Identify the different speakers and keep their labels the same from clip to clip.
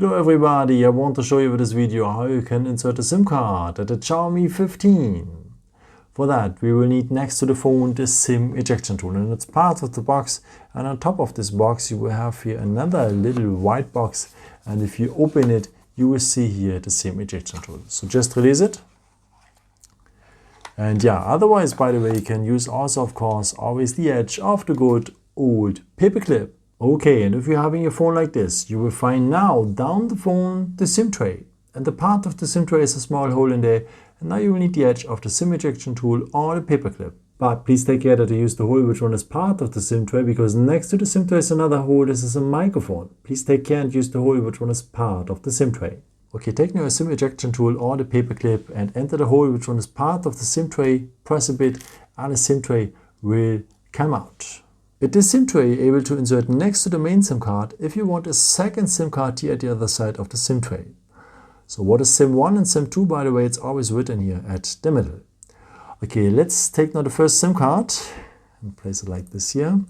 Speaker 1: Hello everybody, I want to show you with this video how you can insert a SIM card at the Xiaomi 15. For that we will need next to the phone the SIM ejection tool, and it's part of the box, and on top of this box you will have here another little white box, and if you open it you will see here the SIM ejection tool. So just release it. And yeah, otherwise, by the way, you can use also, of course, always the edge of the good old paperclip. Okay, and if you're having a phone like this, you will find now down the phone the SIM tray. And the part of the SIM tray is a small hole in there. And now you will need the edge of the SIM ejection tool or the paperclip. But please take care that you use the hole which one is part of the SIM tray, because next to the SIM tray is another hole. This is a microphone. Please take care and use the hole which one is part of the SIM tray. Okay, take now your SIM ejection tool or the paperclip and enter the hole which one is part of the SIM tray, press a bit, and the SIM tray will come out. With this SIM tray, you're able to insert next to the main SIM card if you want a second SIM card here at the other side of the SIM tray. So what is SIM 1 and SIM 2, by the way, it's always written here at the middle. Okay, let's take now the first SIM card and place it like this here.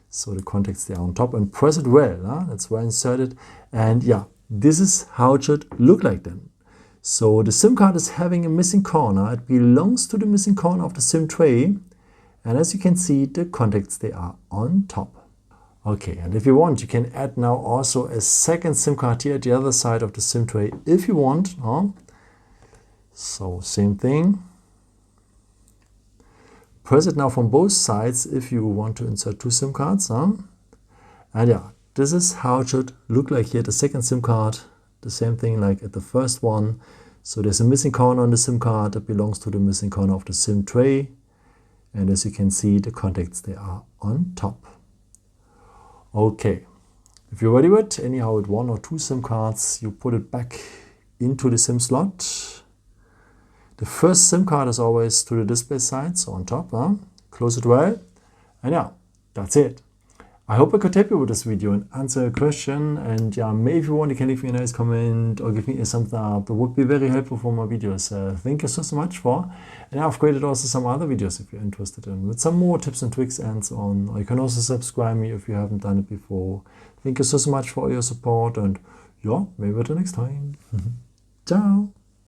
Speaker 1: So the contacts there on top, and press it well, huh? That's well inserted. And yeah, this is how it should look like then. So the SIM card is having a missing corner. It belongs to the missing corner of the SIM tray. And as you can see, the contacts, they are on top. Okay, and if you want, you can add now also a second SIM card here at the other side of the SIM tray if you want. Huh? So same thing. Press it now from both sides if you want to insert two SIM cards. Huh? And yeah, this is how it should look like here, the second SIM card. The same thing like at the first one. So there's a missing corner on the SIM card that belongs to the missing corner of the SIM tray. And as you can see, the contacts, they are on top. Okay, if you're ready with anyhow with one or two SIM cards, you put it back into the SIM slot. The first SIM card is always to the display side, so on top. Close it well, and yeah, that's it. I hope I could help you with this video and answer a question. And yeah, maybe if you want, you can leave me a nice comment or give me a thumbs up. It would be very helpful for my videos. Thank you so much for. And I've created also some other videos if you're interested in, with some more tips and tricks and so on. Or you can also subscribe me if you haven't done it before. Thank you so much for all your support, and yeah, maybe until next time. Ciao.